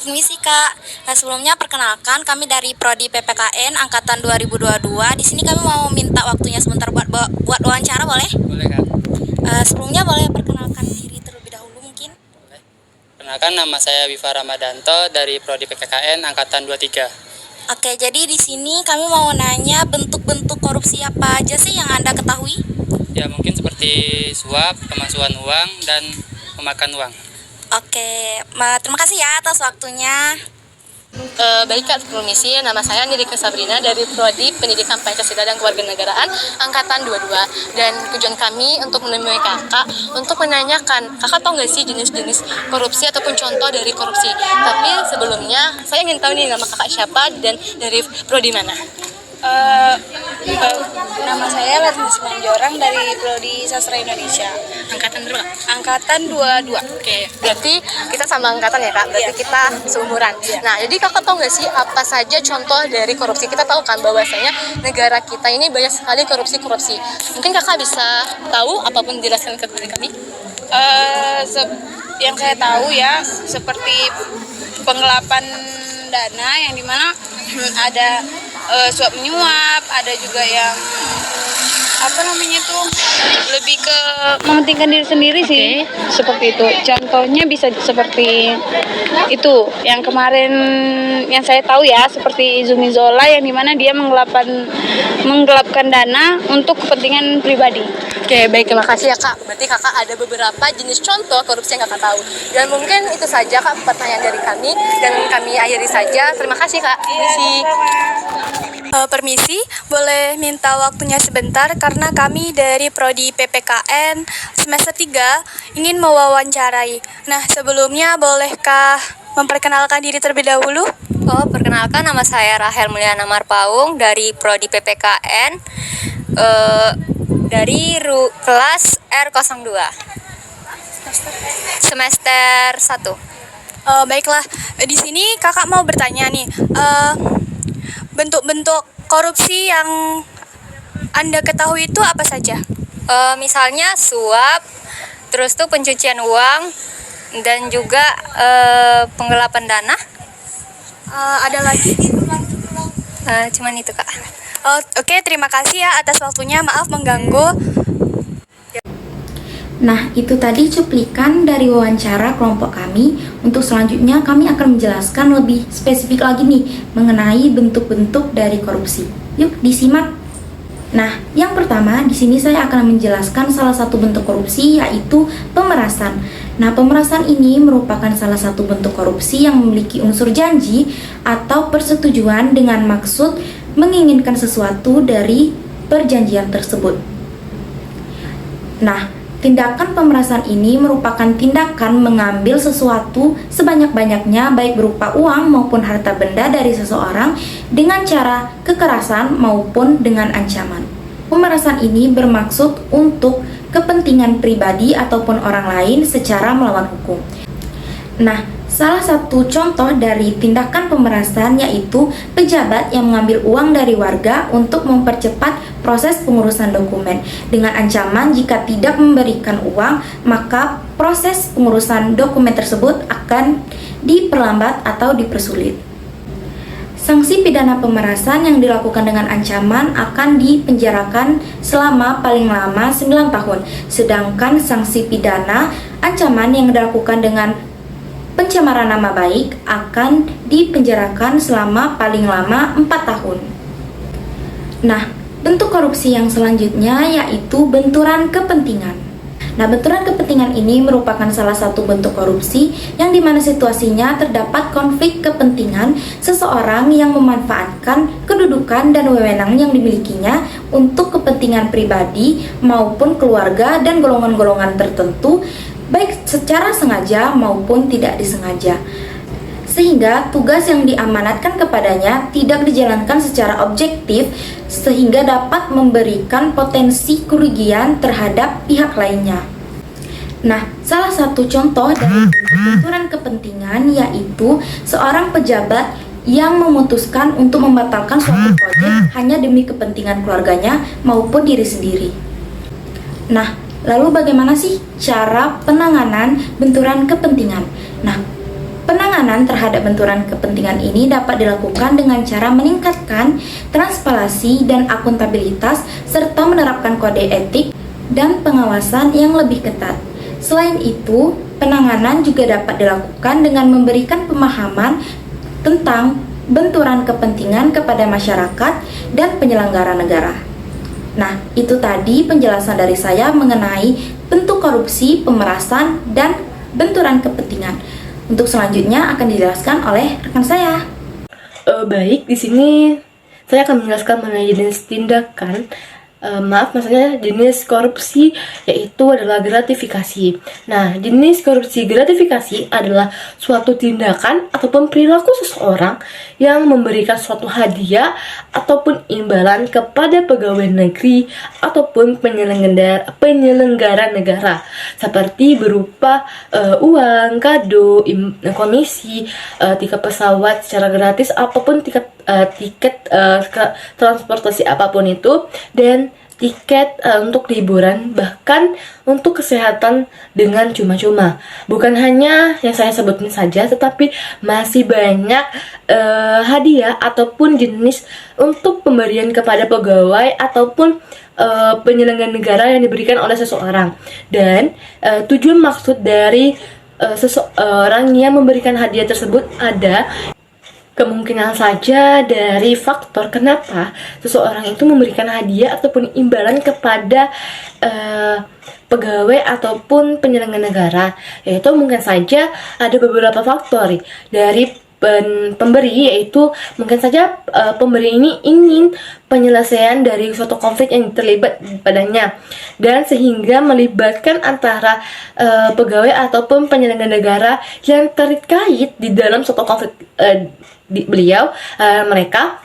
Permisi Kak. Nah, sebelumnya perkenalkan kami dari Prodi PPKN angkatan 2022. Di sini kami mau minta waktunya sebentar buat wawancara, boleh? Boleh Kak. Sebelumnya boleh perkenalkan diri terlebih dahulu mungkin? Boleh. Perkenalkan, nama saya Wifa Ramadanto dari Prodi PPKN angkatan 23. Oke, jadi di sini kami mau nanya bentuk-bentuk korupsi apa aja sih yang Anda ketahui? Ya, mungkin seperti suap, pemalsuan uang, dan memakan uang. Oke, terima kasih ya atas waktunya. Baik Kak, permisi, nama saya Nirika Sabrina dari Prodi Pendidikan Pancasila dan Kewarganegaraan Angkatan 22. Dan tujuan kami untuk menemui kakak untuk menanyakan, kakak tahu nggak sih jenis-jenis korupsi ataupun contoh dari korupsi? Tapi sebelumnya, saya ingin tahu nih nama kakak siapa dan dari Prodi mana? Nama saya Lasmi Simanjorang dari Prodi Sastra Indonesia. Angkatan berapa? Angkatan 22. Oke, berarti kita sama angkatan ya Kak, berarti kita seumuran. Nah, jadi kakak tahu nggak sih apa saja contoh dari korupsi? Kita tahu kan bahwasanya negara kita ini banyak sekali korupsi. Mungkin kakak bisa tahu apapun jelaskan ke kami? Yang saya tahu ya, seperti penggelapan dana yang dimana ada suap menyuap, ada juga yang lebih ke mementingkan diri sendiri sih, seperti itu. Contohnya bisa seperti itu yang kemarin yang saya tahu ya, seperti Zumi Zola yang dimana dia menggelapkan dana untuk kepentingan pribadi. Oke, baik, terima kasih ya Kak. Berarti kakak ada beberapa jenis contoh korupsi yang kakak tahu. Dan mungkin itu saja Kak pertanyaan dari kami, dan kami akhiri saja. Terima kasih Kak. Permisi, boleh minta waktunya sebentar karena kami dari Prodi PPKN semester 3 ingin mewawancarai. Nah, sebelumnya bolehkah memperkenalkan diri terlebih dahulu? Perkenalkan, nama saya Rahel Mulyana Marpaung dari Prodi PPKN dari kelas R02 semester 1. Baiklah, di sini kakak mau bertanya nih, bentuk-bentuk korupsi yang Anda ketahui itu apa saja? Misalnya suap, terus tuh pencucian uang, dan juga penggelapan dana. Ada lagi? Cuman itu Kak. Oke, terima kasih ya atas waktunya. Maaf mengganggu. Nah, itu tadi cuplikan dari wawancara kelompok kami. Untuk selanjutnya kami akan menjelaskan lebih spesifik lagi nih mengenai bentuk-bentuk dari korupsi. Yuk, disimak. Nah, yang pertama di sini saya akan menjelaskan salah satu bentuk korupsi, yaitu pemerasan. Nah, pemerasan ini merupakan salah satu bentuk korupsi yang memiliki unsur janji atau persetujuan dengan maksud menginginkan sesuatu dari perjanjian tersebut. Nah, tindakan pemerasan ini merupakan tindakan mengambil sesuatu sebanyak-banyaknya baik berupa uang maupun harta benda dari seseorang dengan cara kekerasan maupun dengan ancaman. Pemerasan ini bermaksud untuk kepentingan pribadi ataupun orang lain secara melawan hukum. Nah, salah satu contoh dari tindakan pemerasan yaitu pejabat yang mengambil uang dari warga untuk mempercepat proses pengurusan dokumen dengan ancaman jika tidak memberikan uang maka proses pengurusan dokumen tersebut akan diperlambat atau dipersulit. Sanksi pidana pemerasan yang dilakukan dengan ancaman akan dipenjarakan selama paling lama 9 tahun, sedangkan sanksi pidana ancaman yang dilakukan dengan pencemaran nama baik akan dipenjarakan selama paling lama 4 tahun. Nah, bentuk korupsi yang selanjutnya yaitu benturan kepentingan. Nah, benturan kepentingan ini merupakan salah satu bentuk korupsi yang dimana situasinya terdapat konflik kepentingan seseorang yang memanfaatkan kedudukan dan wewenang yang dimilikinya untuk kepentingan pribadi maupun keluarga dan golongan-golongan tertentu, baik secara sengaja maupun tidak disengaja, sehingga tugas yang diamanatkan kepadanya tidak dijalankan secara objektif sehingga dapat memberikan potensi kerugian terhadap pihak lainnya. Nah, salah satu contoh dari benturan kepentingan yaitu seorang pejabat yang memutuskan untuk membatalkan suatu proyek hanya demi kepentingan keluarganya maupun diri sendiri. Nah, lalu bagaimana sih cara penanganan benturan kepentingan? Nah, Penanganan terhadap benturan kepentingan ini dapat dilakukan dengan cara meningkatkan transparansi dan akuntabilitas serta menerapkan kode etik dan pengawasan yang lebih ketat. Selain itu, penanganan juga dapat dilakukan dengan memberikan pemahaman tentang benturan kepentingan kepada masyarakat dan penyelenggara negara. Nah, itu tadi penjelasan dari saya mengenai bentuk korupsi, pemerasan, dan benturan kepentingan. Untuk selanjutnya akan dijelaskan oleh rekan saya. Baik, di sini saya akan menjelaskan mengenai jenis tindakan maksudnya jenis korupsi, yaitu adalah gratifikasi. Nah, jenis korupsi gratifikasi adalah suatu tindakan ataupun perilaku seseorang yang memberikan suatu hadiah ataupun imbalan kepada pegawai negeri ataupun penyelenggara negara, seperti berupa uang, kado, komisi, tiket pesawat secara gratis, apapun tiket transportasi apapun itu, dan tiket untuk liburan, bahkan untuk kesehatan dengan cuma-cuma. Bukan hanya yang saya sebutin saja, tetapi masih banyak hadiah ataupun jenis untuk pemberian kepada pegawai ataupun penyelenggara negara yang diberikan oleh seseorang. Dan tujuan maksud dari seseorang yang memberikan hadiah tersebut ada kemungkinan saja dari faktor kenapa seseorang itu memberikan hadiah ataupun imbalan kepada pegawai ataupun penyelenggara negara, yaitu mungkin saja ada beberapa faktor dari pemberi, yaitu mungkin saja pemberi ini ingin penyelesaian dari suatu konflik yang terlibat padanya, dan sehingga melibatkan antara pegawai ataupun penyelenggara negara yang terkait di dalam suatu konflik mereka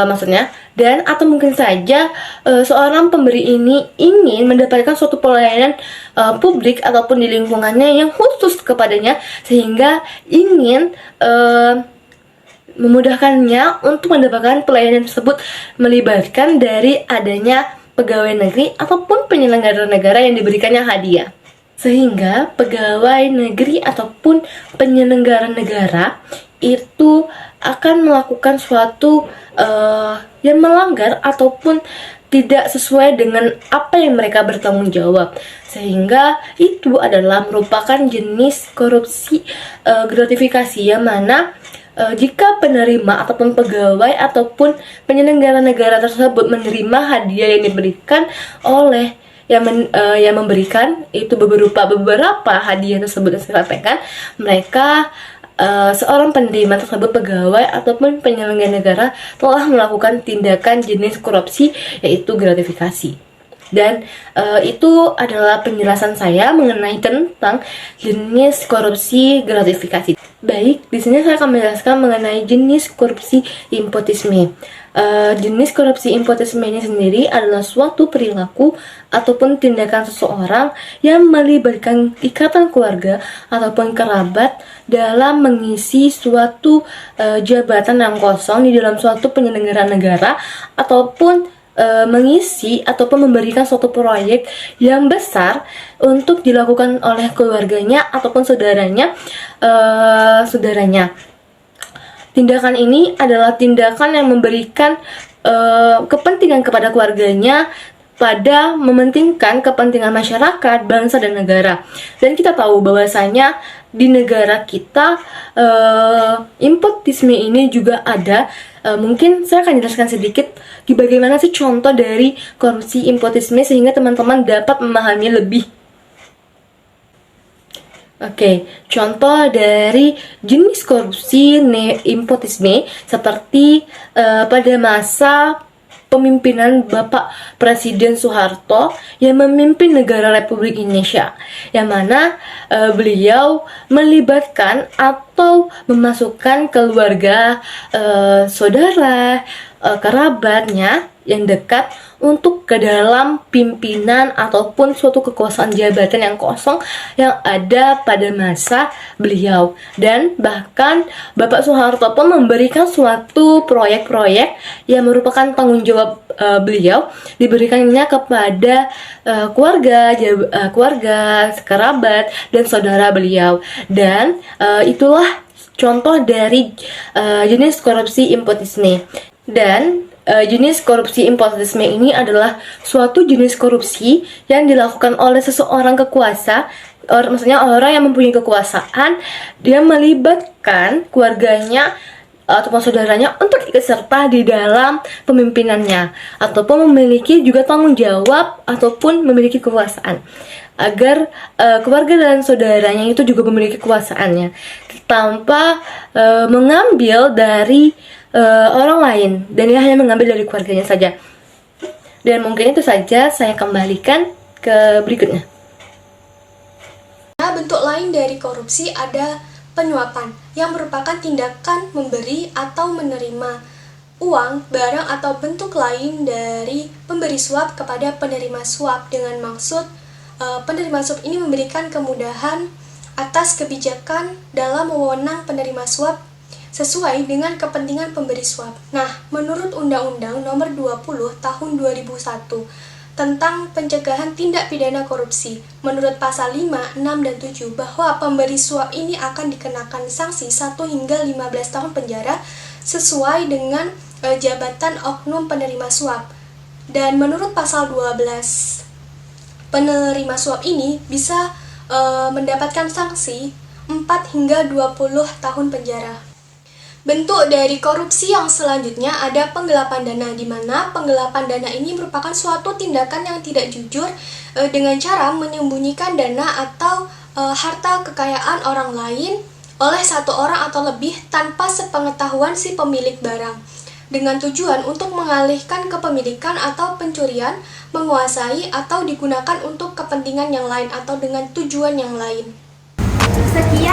maksudnya, dan atau mungkin saja seorang pemberi ini ingin mendapatkan suatu pelayanan publik ataupun di lingkungannya yang khusus kepadanya, sehingga ingin memudahkannya untuk mendapatkan pelayanan tersebut, melibatkan dari adanya pegawai negeri ataupun penyelenggara negara yang diberikannya hadiah. Sehingga pegawai negeri ataupun penyelenggara negara itu akan melakukan suatu yang melanggar ataupun tidak sesuai dengan apa yang mereka bertanggung jawab, sehingga itu adalah merupakan jenis korupsi gratifikasi, yang mana jika penerima ataupun pegawai ataupun penyelenggara negara tersebut menerima hadiah yang diberikan oleh yang memberikan itu beberapa hadiah tersebut yang saya sampaikan, mereka seorang penerima tersebut, pegawai ataupun penyelenggara negara, telah melakukan tindakan jenis korupsi, yaitu gratifikasi. Dan itu adalah penjelasan saya mengenai tentang jenis korupsi gratifikasi. Baik, di sini saya akan menjelaskan mengenai jenis korupsi nepotisme. Jenis korupsi nepotisme ini sendiri adalah suatu perilaku ataupun tindakan seseorang yang melibatkan ikatan keluarga ataupun kerabat dalam mengisi suatu jabatan yang kosong di dalam suatu penyelenggaraan negara, ataupun mengisi ataupun memberikan suatu proyek yang besar untuk dilakukan oleh keluarganya ataupun saudaranya. Tindakan ini adalah tindakan yang memberikan kepentingan kepada keluarganya pada mementingkan kepentingan masyarakat, bangsa, dan negara. Dan kita tahu bahwasanya di negara kita nepotisme ini juga ada. Mungkin saya akan jelaskan sedikit bagaimana sih contoh dari korupsi nepotisme sehingga teman-teman dapat memahami lebih. Oke, contoh dari jenis korupsi nepotisme seperti pada masa pemimpinan Bapak Presiden Soeharto yang memimpin negara Republik Indonesia, yang mana beliau melibatkan atau memasukkan keluarga, saudara, kerabatnya yang dekat untuk ke dalam pimpinan ataupun suatu kekuasaan jabatan yang kosong yang ada pada masa beliau. Dan bahkan Bapak Soeharto pun memberikan suatu proyek-proyek yang merupakan tanggung jawab beliau diberikannya kepada keluarga, kerabat, dan saudara beliau. Dan itulah contoh dari jenis korupsi nepotisme. Dan jenis korupsi nepotisme ini adalah suatu jenis korupsi yang dilakukan oleh seseorang kekuasa, maksudnya orang yang mempunyai kekuasaan, dia melibatkan keluarganya ataupun saudaranya untuk ikut serta di dalam pemimpinannya, ataupun memiliki juga tanggung jawab ataupun memiliki kekuasaan, agar keluarga dan saudaranya itu juga memiliki kekuasaannya tanpa mengambil dari orang lain, dan dia hanya mengambil dari keluarganya saja. Dan mungkin itu saja, saya kembalikan ke berikutnya. Nah, bentuk lain dari korupsi ada penyuapan, yang merupakan tindakan memberi atau menerima uang, barang, atau bentuk lain dari pemberi suap kepada penerima suap dengan maksud penerima suap ini memberikan kemudahan atas kebijakan dalam wewenang penerima suap sesuai dengan kepentingan pemberi suap. Nah, menurut Undang-Undang Nomor 20 Tahun 2001 tentang pencegahan tindak pidana korupsi, menurut pasal 5, 6, dan 7 bahwa pemberi suap ini akan dikenakan sanksi 1 hingga 15 tahun penjara sesuai dengan jabatan oknum penerima suap. Dan menurut pasal 12, penerima suap ini bisa mendapatkan sanksi 4 hingga 20 tahun penjara. Bentuk dari korupsi yang selanjutnya ada penggelapan dana, di mana penggelapan dana ini merupakan suatu tindakan yang tidak jujur dengan cara menyembunyikan dana atau harta kekayaan orang lain oleh satu orang atau lebih tanpa sepengetahuan si pemilik barang, dengan tujuan untuk mengalihkan kepemilikan atau pencurian, menguasai, atau digunakan untuk kepentingan yang lain atau dengan tujuan yang lain. Sekian